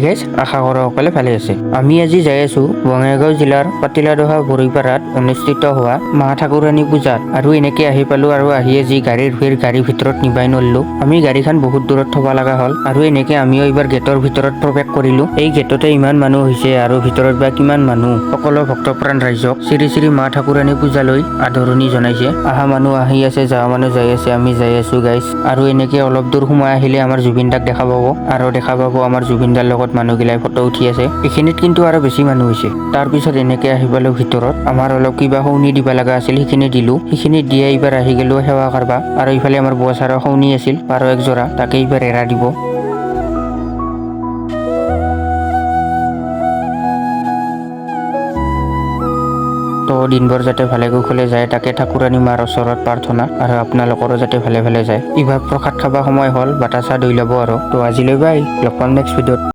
Guys আশা কৰো সকলে ভালে আছে। আমি আজি যাই আছো বঙাইগাঁও জিলাৰ পাতিলাদহা বৰৈপাৰাত অনুষ্ঠিত হোৱা মা ঠাকুৰাণী পূজাত। আৰু এনেকে আহি পালো আৰু আহি যি গাড়ীৰ ভিৰ গাড়ীৰ ভিতৰত নিবাই নললো। আমি গাড়ীখন বহুত দূৰত থব লগা হ'ল আৰু এনেকে আমিও এইবাৰ গেটৰ ভিতৰত প্ৰৱেশ কৰিলো। এই গেটতে ইমান মানুহ হৈছে আৰু ভিতৰত বা কিমান মানুহ। সকলো ভক্তপ্ৰাণ ৰাইজক শ্ৰী শ্ৰী মা ঠাকুৰাণী পূজালৈ আদৰণি জনাইছে। আহা মানুহ আহি আছে, যোৱা মানুহ যাই আছে, আমি যাই আছো গাইজ। আৰু এনেকে অলপ দূৰ সোমাই আহিলে আমাৰ জুবিন দাক দেখা পাব আৰু দেখা পাব আমাৰ জুবিন দাৰ লগত মানুহগিলাই ফটো উঠি আছে। এইখিনিত কিন্তু আৰু বেছি মানুহ হৈছে। তাৰ পিছত এনেকে আহি পালো ভিতৰত। আমাৰ অলপ কিবা সৌনি দিব লগা আছিল, সেইখিনি দিলো। সেইখিনি দিয়ে এইবাৰ আহি গলো সেৱা কৰবা। আৰু ইফালে আমাৰ বছাৰৰ সৌনি আছিল 12 একজোৰা, তাকে এইবাৰ এৰা দিব। তো দিনবোৰ যাতে ভালে কুশলে যায় তাকে ঠাকুৰাণী মাৰ ওচৰত প্ৰাৰ্থনা, আৰু আপোনালোকৰো যাতে ভালে ভালে যায়। এইবাৰ প্ৰসাদ খাবা সময় হ'ল, বাটা চাহ দৈ ল'ব আৰু। তো আজিলৈ বাই, লগ পাম নেক্সট ভিডিঅ'ত।